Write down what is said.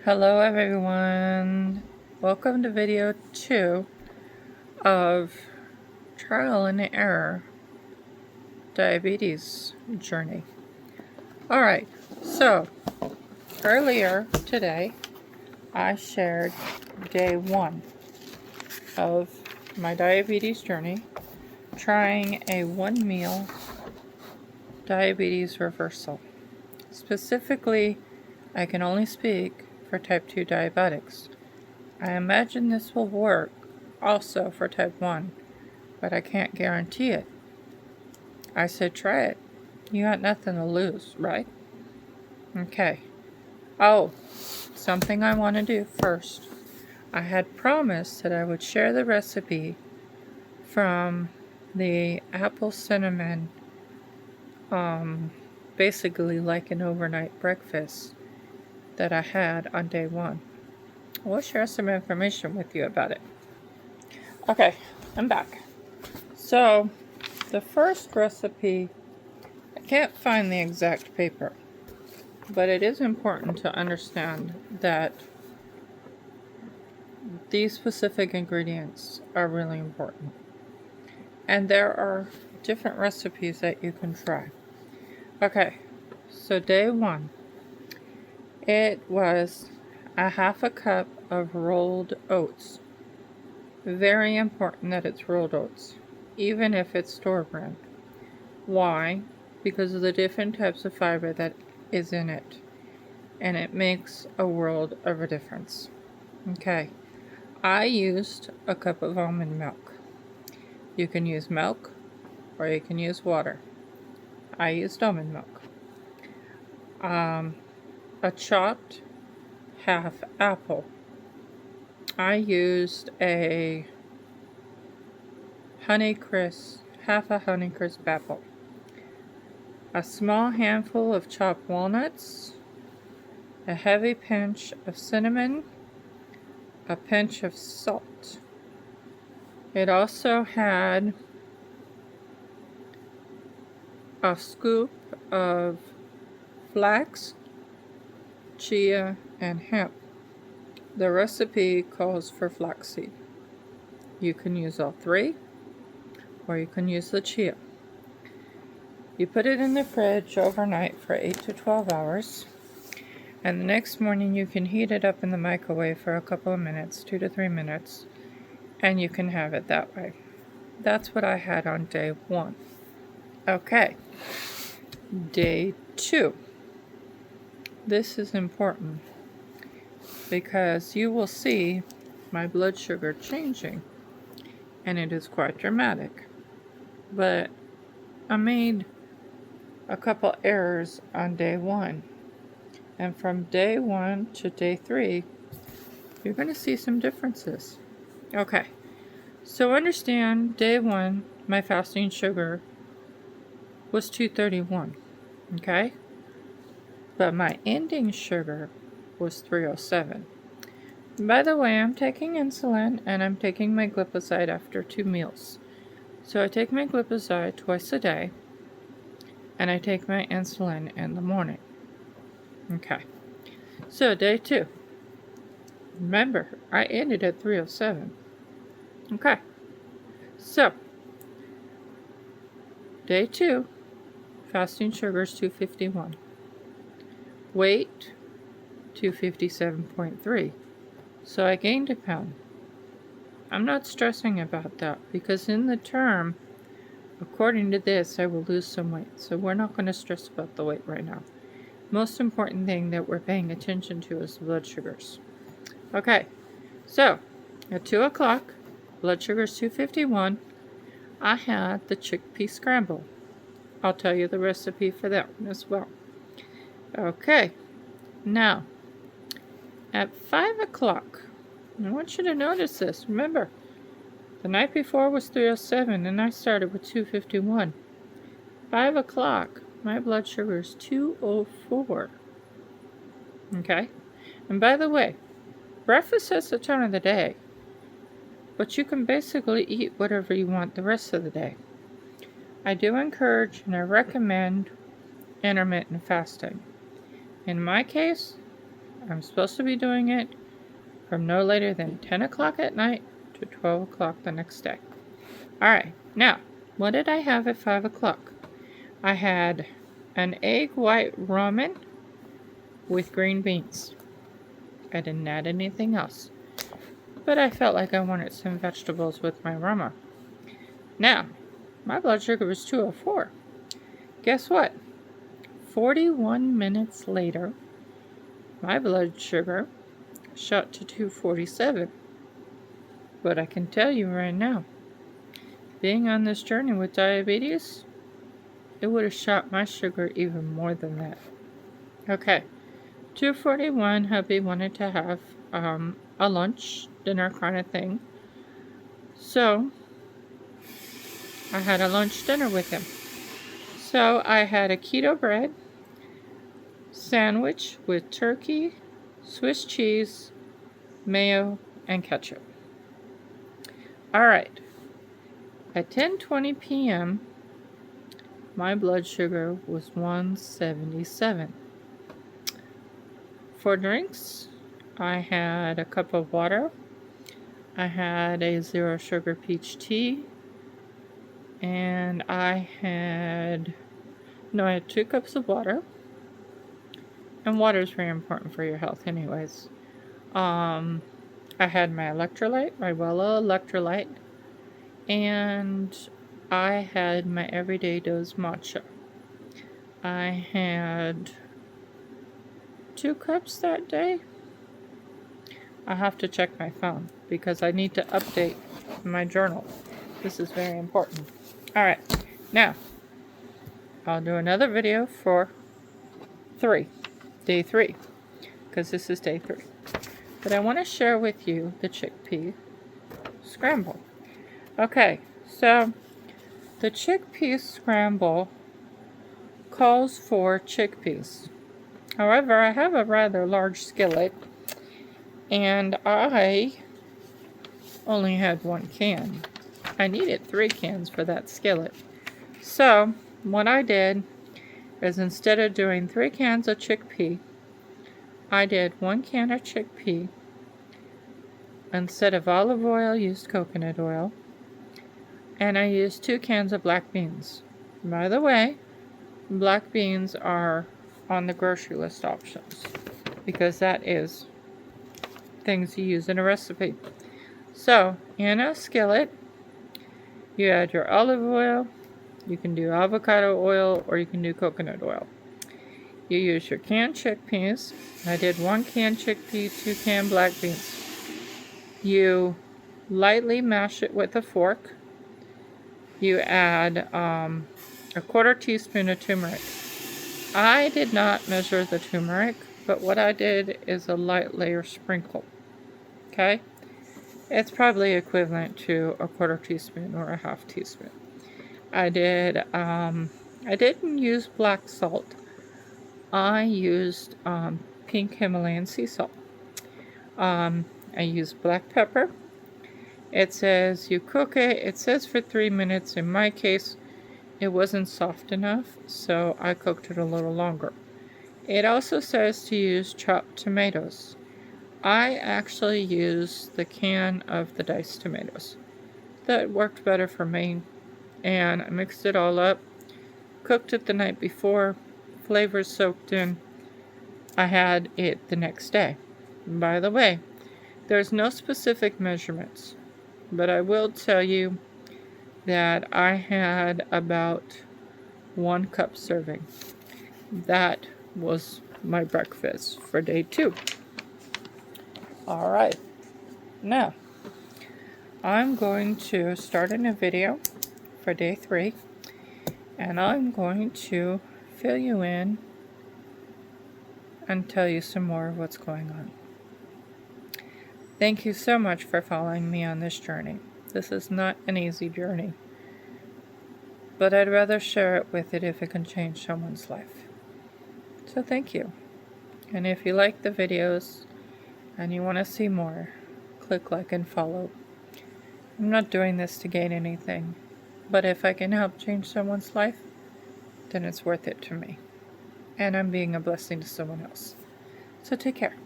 Hello everyone. Welcome to video 2 of Trial and Error Diabetes Journey. Alright, so earlier today I shared day 1 of my diabetes journey, trying a 1-meal diabetes reversal. Specifically, I can only speak for type 2 diabetics. I imagine this will work also for type 1, but I can't guarantee it. I said try it. You got nothing to lose, right? Okay. Oh, something I want to do first. I had promised that I would share the recipe from the apple cinnamon, basically like an overnight breakfast that I had on day 1. We'll share some information with you about it. Okay, I'm back. So, the first recipe, I can't find the exact paper, but it is important to understand that these specific ingredients are really important. And there are different recipes that you can try. Okay, so day 1, it was a half a cup of rolled oats. Very important that it's rolled oats, even if it's store brand. Why? Because of the different types of fiber that is in it, and it makes a world of a difference. Okay, I used a cup of almond milk. You can use milk or you can use water. I used almond milk. A chopped half apple. I used a Honeycrisp, half a Honeycrisp apple. A small handful of chopped walnuts. A heavy pinch of cinnamon. A pinch of salt. It also had a scoop of flax, chia, and hemp. The recipe calls for flaxseed. You can use all 3, or you can use the chia. You put it in the fridge overnight for 8 to 12 hours, and the next morning you can heat it up in the microwave for a couple of minutes, 2 to 3 minutes, and you can have it that way. That's what I had on day 1. Okay, day 2. This is important because you will see my blood sugar changing, and it is quite dramatic. But I made a couple errors on day 1, and from day 1 to day 3, you're going to see some differences. Okay, so understand day 1, my fasting sugar was 231, okay? But my ending sugar was 307. By the way, I'm taking insulin and I'm taking my glipizide after 2 meals. So I take my glipizide twice a day and I take my insulin in the morning. Okay, so day 2. Remember, I ended at 307. Okay, so day 2, fasting sugar is 251. Weight, 257.3. So I gained a pound. I'm not stressing about that because in the term, according to this, I will lose some weight. So we're not going to stress about the weight right now. Most important thing that we're paying attention to is the blood sugars. Okay, so at 2 o'clock, blood sugar is 251. I had the chickpea scramble. I'll tell you the recipe for that one as well. Okay, now at 5 o'clock, I want you to notice this. Remember, the night before was 307 and I started with 251. 5 o'clock, my blood sugar is 204. Okay, and by the way, breakfast sets the tone of the day, but you can basically eat whatever you want the rest of the day. I do encourage and I recommend intermittent fasting. In my case, I'm supposed to be doing it from no later than 10 o'clock at night to 12 o'clock the next day. Alright, now, what did I have at 5 o'clock? I had an egg white ramen with green beans. I didn't add anything else. But I felt like I wanted some vegetables with my ramen. Now, my blood sugar was 204. Guess what? 41 minutes later, my blood sugar shot to 247. But I can tell you right now, being on this journey with diabetes, it would have shot my sugar even more than that. Okay, 241, hubby wanted to have a lunch, dinner kind of thing. So, I had a lunch dinner with him. So, I had a keto bread sandwich with turkey, Swiss cheese, mayo, and ketchup. Alright, at 10:20 p.m., my blood sugar was 177. For drinks, I had a cup of water, I had a zero sugar peach tea, and I had 2 cups of water. And water is very important for your health anyways. I had my electrolyte, my Wella electrolyte, and I had my everyday dose matcha. I had 2 cups that day. I have to check my phone because I need to update my journal. This is very important. Alright, now, I'll do another video for day 3, because this is day 3. But I want to share with you the chickpea scramble. Okay, so the chickpea scramble calls for chickpeas. However, I have a rather large skillet, and I only had 1 can. I needed 3 cans for that skillet. So, what I did is instead of doing 3 cans of chickpea, I did 1 can of chickpea. Instead of olive oil, used coconut oil. And I used 2 cans of black beans. By the way, black beans are on the grocery list options, because that is things you use in a recipe. So, in a skillet, you add your olive oil. You can do avocado oil or you can do coconut oil. You use your canned chickpeas. I did 1 can chickpea, 2 can black beans. You lightly mash it with a fork. You add a 1/4 teaspoon of turmeric. I did not measure the turmeric, but what I did is a light layer sprinkle. Okay? It's probably equivalent to a 1/4 teaspoon or a 1/2 teaspoon. I didn't use black salt. I used pink Himalayan sea salt. I used black pepper. It says you cook it. It says for 3 minutes. In my case, it wasn't soft enough, so I cooked it a little longer. It also says to use chopped tomatoes. I actually used the can of the diced tomatoes. That worked better for me. And I mixed it all up. Cooked it the night before. Flavors soaked in. I had it the next day. By the way, there's no specific measurements, but I will tell you that I had about 1 cup serving. That was my breakfast for day 2. Alright, now I'm going to start in a video for day 3, and I'm going to fill you in and tell you some more of what's going on. Thank you so much for following me on this journey. This is not an easy journey, but I'd rather share it with it if it can change someone's life. So thank you. And if you like the videos and you want to see more, click like and follow. I'm not doing this to gain anything, but if I can help change someone's life, then it's worth it to me. And I'm being a blessing to someone else. So take care.